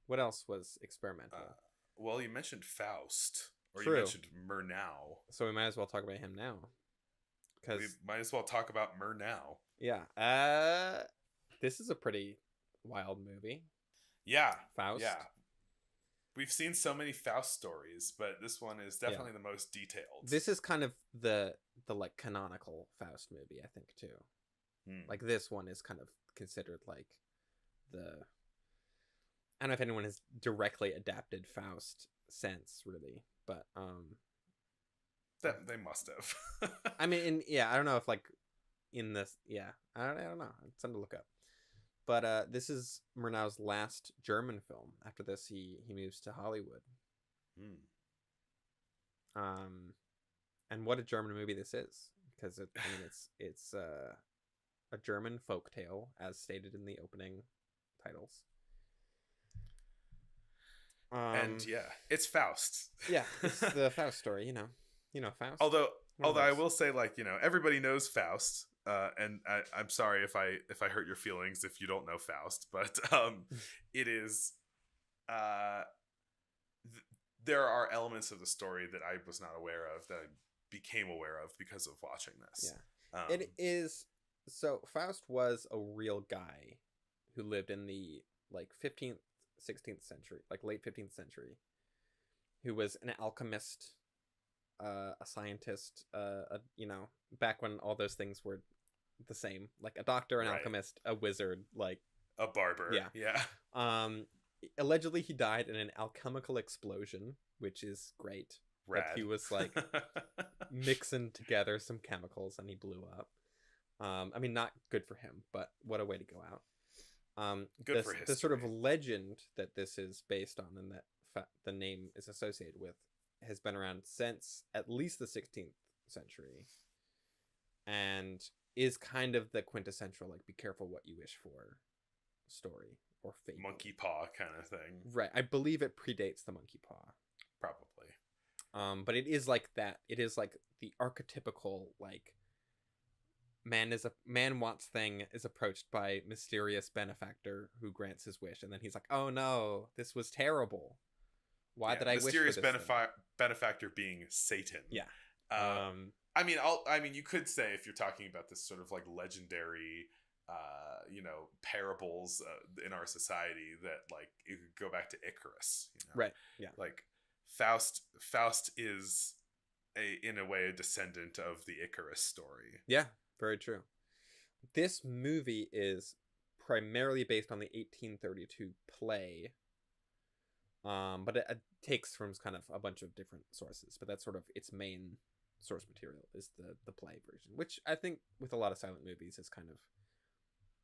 What else was experimental? Well, you mentioned Faust, or you True. mentioned Murnau. So we might as well talk about him now, We because might as well talk about Murnau. yeah, this is a pretty wild movie. Yeah, yeah. Faust. We've seen so many Faust stories, but this one is Yeah, definitely the most detailed. this is kind of the like canonical Faust movie, I think too. Hmm. Like this one is kind of considered like the I don't know if anyone has directly adapted Faust since really, but That they must have. I mean, I don't know if like in this, yeah, I don't know. It's something to look up. But this is Murnau's last German film. After this, he moves to Hollywood. Hmm. Um, and what a German movie this is, because I mean, it's a German folk tale, as stated in the opening titles. And Um, yeah, it's Faust. yeah, it's the Faust story. You know Faust. although One of although I those. will say, like, everybody knows Faust, and I'm sorry if I hurt your feelings if you don't know Faust, but it is uh, there are elements of the story that I was not aware of that I became aware of because of watching this. Yeah, Um, it is. So Faust was a real guy who lived in the like 15th, 16th century, like late 15th century, who was an alchemist, a scientist, back when all those things were the same, like a doctor, an right, alchemist, a wizard, like a barber, yeah. yeah, Um, allegedly he died in an alchemical explosion, which is great. That he rad. was like mixing together some chemicals and he blew up. I mean, not good for him, but what a way to go out. Good for The sort of history. legend that this is based on and that the name is associated with has been around since at least the 16th century, and is kind of the quintessential like be careful what you wish for story or fable. Monkey paw kind of thing, Right, I believe it predates the monkey paw. probably. But it is like that. It is like the archetypical like man wants thing is approached by mysterious benefactor who grants his wish, and then he's like, oh no, this was terrible, why Yeah, did I wish for mysterious this thing? benefactor being Satan. Yeah. Uh, um I mean, you could say, if you're talking about this sort of like legendary, parables in our society, that like you could go back to Icarus. right, yeah, Like Faust is in a way a descendant of the Icarus story. yeah, very true. This movie is primarily based on the 1832 play, but it takes from kind of a bunch of different sources, but that's sort of its main source material is the play version, which I think with a lot of silent movies is kind of,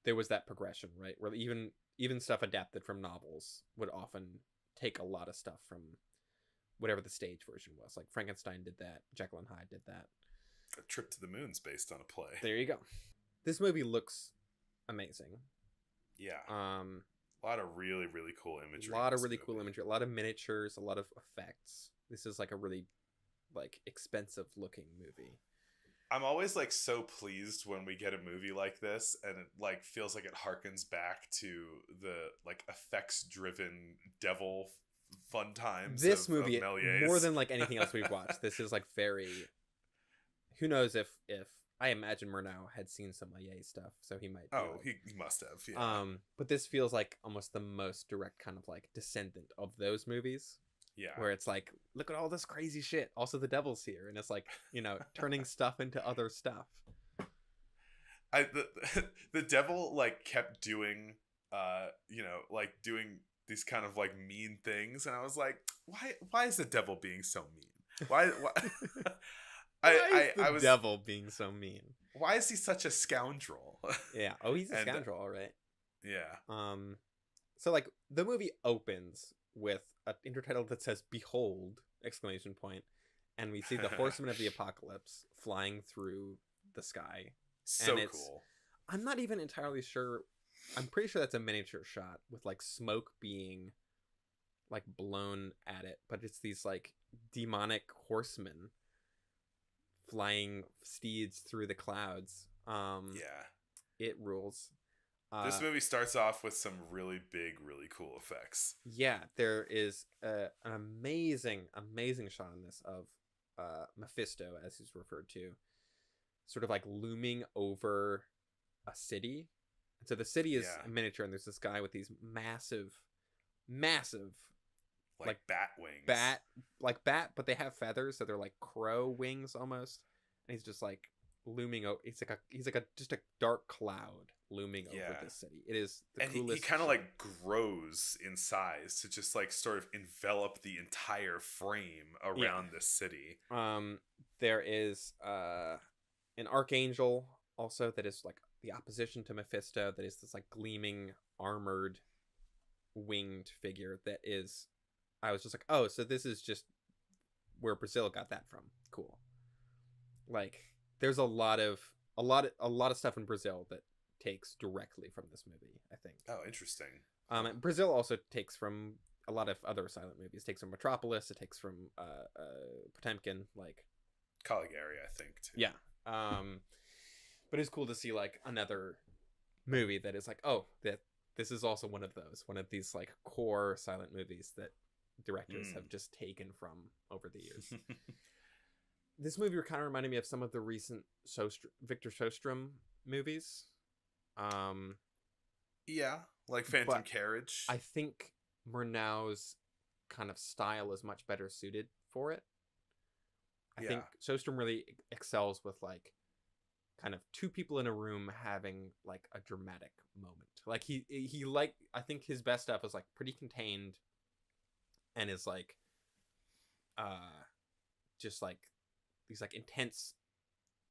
there was that progression, right, where even stuff adapted from novels would often take a lot of stuff from whatever the stage version was. Like Frankenstein did that, Jekyll and Hyde did that. A Trip to the Moon's based on a play. There you go. This movie looks amazing. Yeah, um a lot of really really cool imagery. a lot in of this really cool movie. imagery, a lot of miniatures, a lot of effects. This is like a really like expensive looking movie. I'm always like so pleased when we get a movie like this, and it like feels like it harkens back to the like effects driven devil fun times This of movie, more Méliès. than like anything else we've watched, this is like very, who knows if I imagine Murnau had seen some Maillet stuff, so he might be Oh, like, he must have, yeah. but this feels like almost the most direct kind of like descendant of those movies, Yeah. where it's like, look at all this crazy shit, also the devil's here, and it's like, turning stuff into other stuff. The devil like kept doing like doing these kind of like mean things, and I was like, why is the devil being so mean? Why Why is I the was devil being so mean? why is he such a scoundrel? Yeah. Oh, he's a And scoundrel, all right. yeah. So like the movie opens with an intertitle that says "Behold!" exclamation point, and we see the horsemen of the apocalypse flying through the sky. So And it's, cool. I'm not even entirely sure. I'm pretty sure that's a miniature shot with like smoke being like blown at it, but it's these like demonic horsemen flying steeds through the clouds. Yeah. It rules. This movie starts off with some really big, really cool effects. Yeah, there is an amazing shot in this of Mephisto, as he's referred to, sort of like looming over a city. And so the city is Yeah. miniature, and there's this guy with these massive Like bat wings. bat, but they have feathers, so they're like crow wings almost. And he's just like looming over. He's like a just a dark cloud looming over the city. It is the and coolest. he kind of like grows in size to just like sort of envelop the entire frame around this city. There is an archangel also that is like the opposition to Mephisto, that is this like gleaming armored winged figure that is, I was just like, oh, so this is just where Brazil got that from. Cool. Like there's a lot of stuff in Brazil that takes directly from this movie, I think. Oh, interesting. And Brazil also takes from a lot of other silent movies. It takes from Metropolis, it takes from Potemkin, like Caligari, I think, too. Yeah. But it's cool to see like another movie that is like, oh, that this is also one of these like core silent movies that directors have just taken from over the years. This movie kind of reminded me of some of the recent Victor Sjöström movies. Yeah, like Phantom Carriage. I think Murnau's kind of style is much better suited for it. I think Sjöström really excels with like kind of two people in a room having like a dramatic moment. Like he like, I think his best stuff is like pretty contained and is like just like these like intense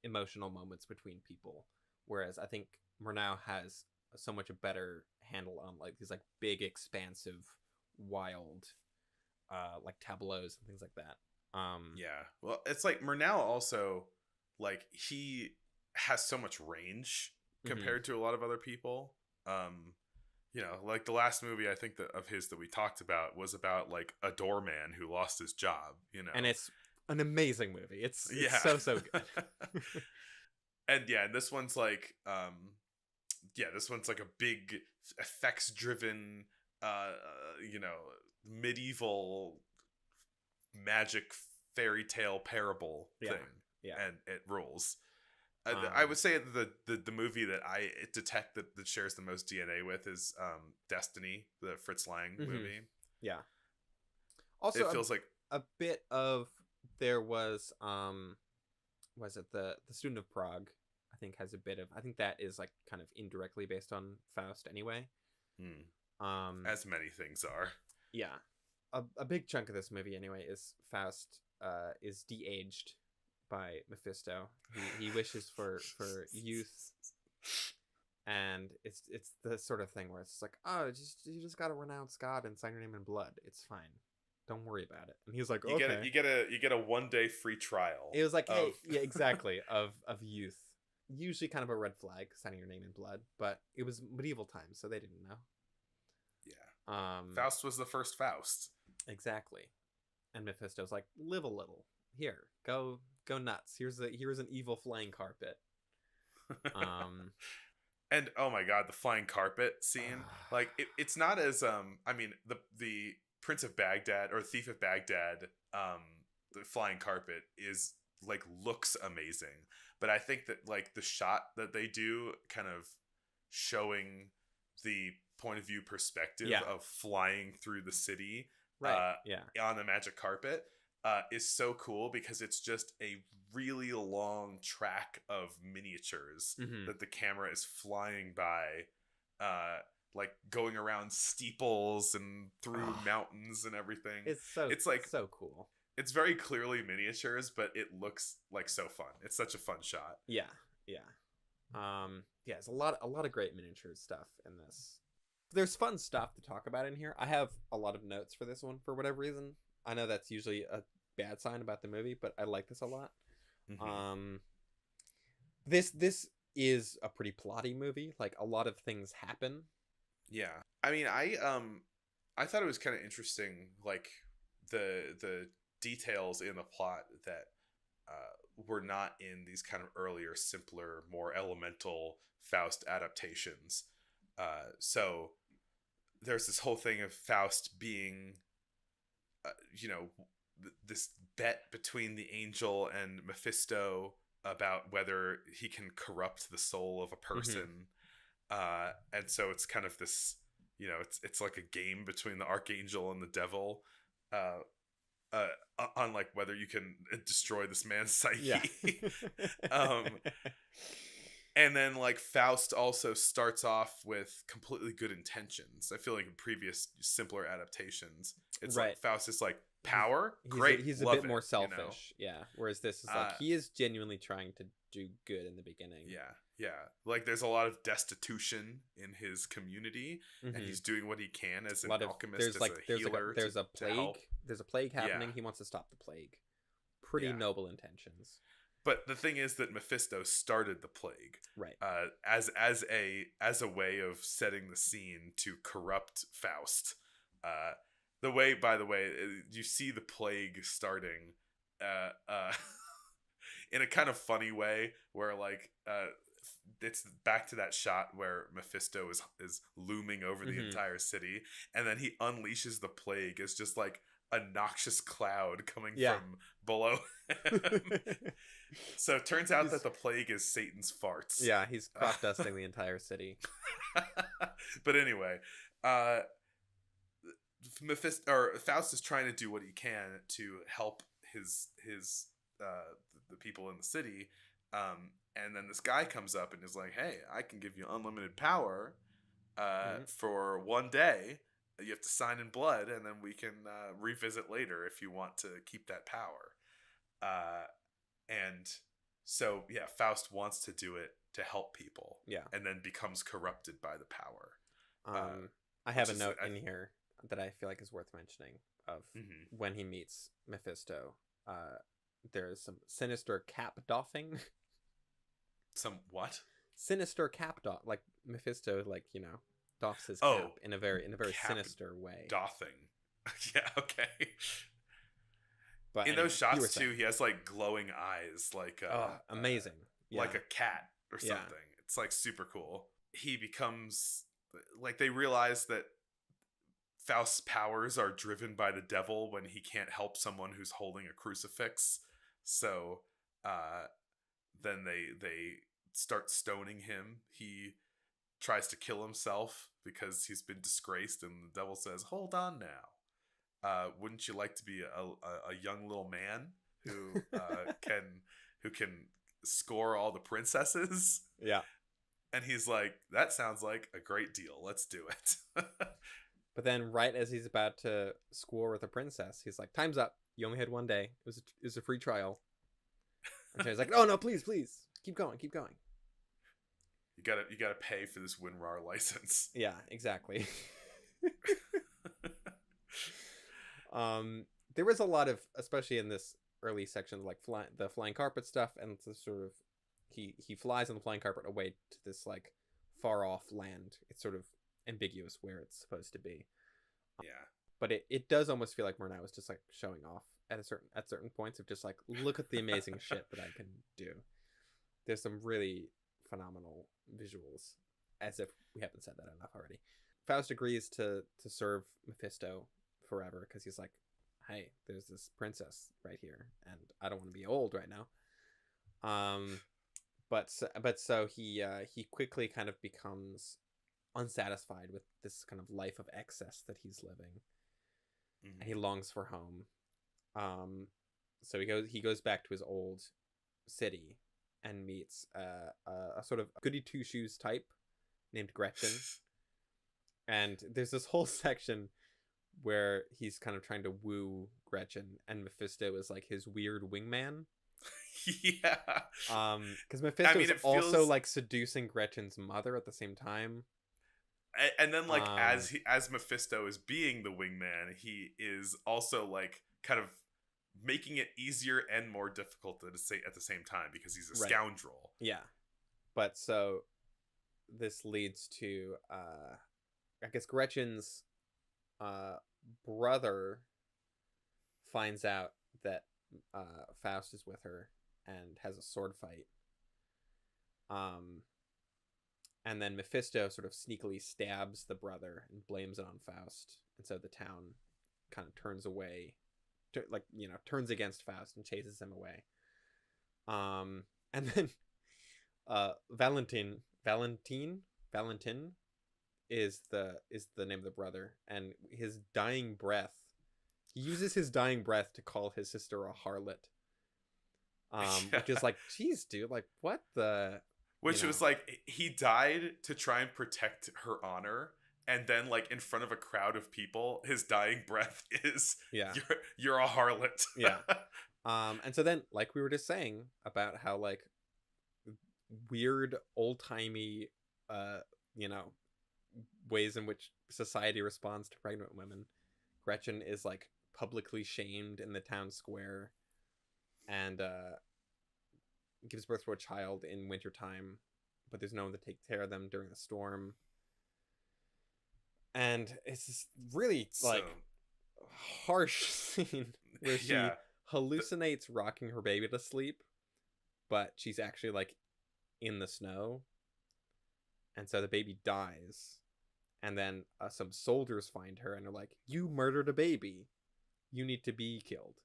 emotional moments between people, whereas I think Murnau has so much a better handle on like these like big expansive wild like tableaus and things like that. Yeah, well, it's like Murnau also, like, he has so much range compared to a lot of other people. You know, like the last movie I think of his that we talked about was about like a doorman who lost his job, you know, and it's an amazing movie. It's so good. And this one's like this one's like a big effects driven you know, medieval magic fairy tale parable thing. And it rules. I would say the movie that I detect that shares the most DNA with is Destiny, the Fritz Lang movie. Yeah. Also, it feels like a bit of, there was it the Student of Prague, I think has a bit of, I think that is like kind of indirectly based on Faust anyway. As many things are. Yeah. A big chunk of this movie anyway is Faust is de-aged by Mephisto. He wishes for youth, and it's the sort of thing where it's like, oh, you just gotta renounce God and sign your name in blood. It's fine. Don't worry about it. And he's like, okay. You get a 1-day free trial. It was like, hey, yeah, exactly, of youth. Usually kind of a red flag, signing your name in blood, but it was medieval times, so they didn't know. Yeah. Faust was the first Faust. Exactly. And Mephisto's like, live a little. Here, go nuts. Here's an evil flying carpet. And oh my god, the flying carpet scene. Like it's not as I mean, the Prince of Baghdad or Thief of Baghdad, the flying carpet is like looks amazing. But I think that like the shot that they do kind of showing the point of view perspective of flying through the city on the magic carpet is so cool, because it's just a really long track of miniatures that the camera is flying by, like going around steeples and through mountains and everything. It's like so cool. It's very clearly miniatures, but it looks like so fun. It's such a fun shot. Yeah. It's a lot of great miniature stuff in this. There's fun stuff to talk about in here. I have a lot of notes for this one for whatever reason. I know that's usually a bad sign about the movie, but I like this a lot. This is a pretty plotty movie. Like, a lot of things happen. Yeah. I mean, I thought it was kind of interesting, like the details in the plot that were not in these kind of earlier, simpler, more elemental Faust adaptations. So there's this whole thing of Faust being, you know, this bet between the angel and Mephisto about whether he can corrupt the soul of a person. And so it's kind of this, you know, it's like a game between the archangel and the devil, on like whether you can destroy this man's psyche. Yeah. um, and then like Faust also starts off with completely good intentions. I feel like in previous simpler adaptations, it's Right. like Faust is like power, He's great, he's a love bit it, more you know? selfish, yeah. Whereas this is like he is genuinely trying to do good in the beginning. Yeah. Like there's a lot of destitution in his community, and he's doing what he can as an alchemist, as a healer. There's a to help. plague. There's a plague happening. Yeah. He wants to stop the plague. Pretty noble intentions. But the thing is that Mephisto started the plague, right? As a way of setting the scene to corrupt Faust. By the way, you see the plague starting, in a kind of funny way, where like it's back to that shot where Mephisto is looming over the entire city, and then he unleashes the plague as just like a noxious cloud coming from below him. So it turns out that the plague is Satan's farts. Yeah, he's crop dusting the entire city. But anyway, Faust is trying to do what he can to help his the people in the city, and then this guy comes up and is like, "Hey, I can give you unlimited power for one day. You have to sign in blood, and then we can revisit later if you want to keep that power." And so, yeah, Faust wants to do it to help people. Yeah. And then becomes corrupted by the power. I have a note in here that I feel like is worth mentioning of when he meets Mephisto. There's some sinister cap doffing. Some what? Sinister cap doff, like Mephisto, like, you know, doffs his cap in a very sinister way. Doffing. Yeah, okay. But in those shots too, he has like glowing eyes, like amazing, like a cat or something. It's like super cool. He becomes like, they realize that Faust's powers are driven by the devil when he can't help someone who's holding a crucifix. So then they start stoning him. He tries to kill himself because he's been disgraced, and the devil says, "Hold on now. Wouldn't you like to be a young little man who can score all the princesses?" Yeah. And he's like, "That sounds like a great deal. Let's do it." But then, right as he's about to score with a princess, he's like, "Time's up. You only had one day. It was a free trial." And he's like, "Oh no, please, keep going." You gotta pay for this WinRAR license. Yeah, exactly. There was a lot of, especially in this early section, like the flying carpet stuff, and the sort of he flies on the flying carpet away to this like far off land. It's sort of ambiguous where it's supposed to be. Yeah, but it does almost feel like Murnau was just like showing off at certain points of just like, look at the amazing shit that I can do. There's some really phenomenal visuals, as if we haven't said that enough already. Faust agrees to serve Mephisto forever because he's like, hey, there's this princess right here, and I don't want to be old right now. But so he quickly kind of becomes unsatisfied with this kind of life of excess that he's living, and he longs for home. So he goes back to his old city and meets a sort of goody two shoes type named Gretchen. And there's this whole section where he's kind of trying to woo Gretchen, and Mephisto is like his weird wingman. Yeah. Because Mephisto is also like seducing Gretchen's mother at the same time. And then like as Mephisto is being the wingman, he is also like kind of making it easier and more difficult to say at the same time because he's a scoundrel. Yeah. But so this leads to I guess Gretchen's brother finds out that Faust is with her and has a sword fight. And then Mephisto sort of sneakily stabs the brother and blames it on Faust. And so the town kind of turns away, turns against Faust and chases him away. And then Valentin is the name of the brother, and his dying breath, he uses his dying breath to call his sister a harlot. Which is like, geez, dude, like what the. Which was like, he died to try and protect her honor, and then like in front of a crowd of people, his dying breath is, you're a harlot. Yeah. And so then, like we were just saying about how like weird old-timey ways in which society responds to pregnant women, Gretchen is like publicly shamed in the town square, and gives birth to a child in wintertime, but there's no one to take care of them during a storm. And it's this really like harsh scene where she hallucinates rocking her baby to sleep, but she's actually like in the snow, and so the baby dies. And then some soldiers find her and are like, "You murdered a baby. You need to be killed."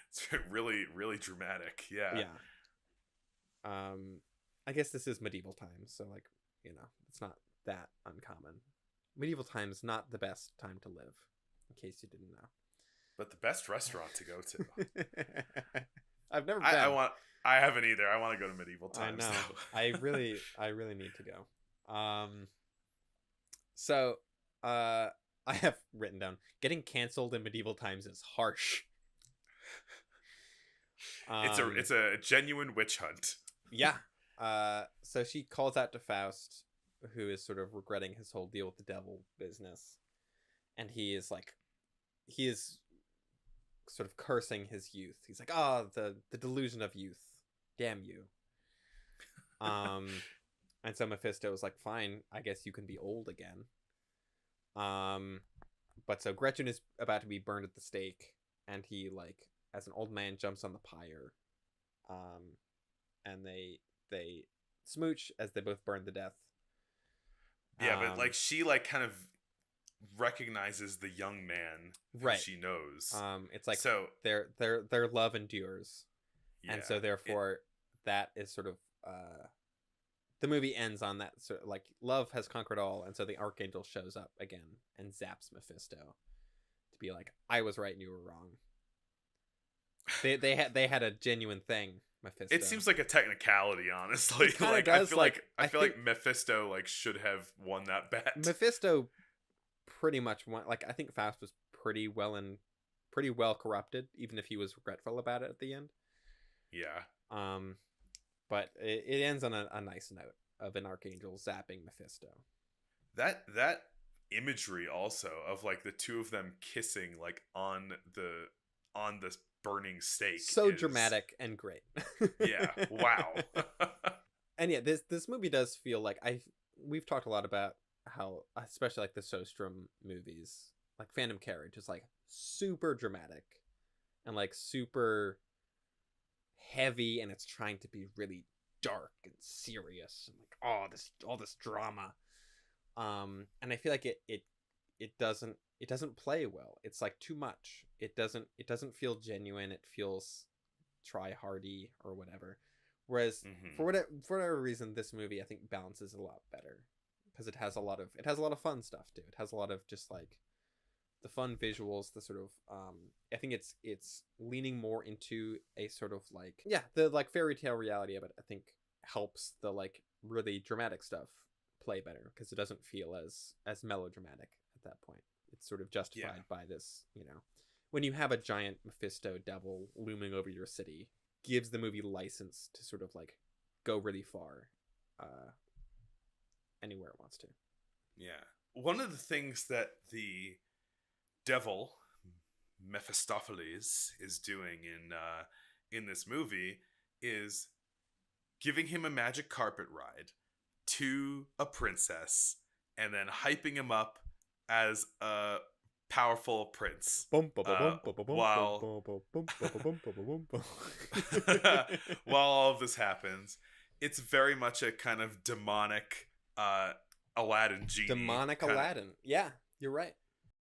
It's really, really dramatic. Yeah. I guess this is medieval times, so like, it's not that uncommon. Medieval times, not the best time to live, in case you didn't know. But the best restaurant to go to. I've never been. I haven't either. I want to go to medieval times. I know. Though. I really need to go. So I have written down, getting canceled in medieval times is harsh. It's a genuine witch hunt. Yeah. So she calls out to Faust, who is sort of regretting his whole deal with the devil business, and he is sort of cursing his youth. He's like, the delusion of youth, damn you. And so Mephisto is like, fine, I guess you can be old again. But so Gretchen is about to be burned at the stake, and he, like, as an old man, jumps on the pyre, and they smooch as they both burn to death. Yeah, but like she like kind of recognizes the young man who she knows. It's like, so their love endures, and so therefore that is sort of the movie ends on that sort of like, love has conquered all, and so the archangel shows up again and zaps Mephisto to be like, I was right and you were wrong. They had a genuine thing, Mephisto. It seems like a technicality, honestly. It kinda like does, I feel like Mephisto like should have won that bet. Mephisto pretty much won. Like, I think Faust was pretty well corrupted, even if he was regretful about it at the end. Yeah. But it ends on a nice note of an archangel zapping Mephisto. That imagery also of like the two of them kissing like on the burning stake, so dramatic and great. Yeah. Wow. And yeah, this movie does feel like, we've talked a lot about how, especially like the Sostrom movies, like Phantom Carriage is like super dramatic and like super heavy, and it's trying to be really dark and serious and like, all this drama. And I feel like it doesn't play well. It's like too much. It doesn't feel genuine. It feels try-hardy or whatever. Whereas for whatever reason, this movie I think balances a lot better, because it has a lot of fun stuff too. It has a lot of just like the fun visuals, the sort of I think it's leaning more into a sort of like, the like fairy tale reality of it, I think helps the like really dramatic stuff play better, because it doesn't feel as melodramatic at that point. It's sort of justified by this, when you have a giant Mephisto devil looming over your city, gives the movie license to sort of like go really far anywhere it wants to. Yeah. One of the things that the devil Mephistopheles is doing in this movie is giving him a magic carpet ride to a princess and then hyping him up as a powerful prince. While all of this happens, it's very much a kind of demonic Aladdin genie Demonic kinda, Aladdin. Yeah, you're right.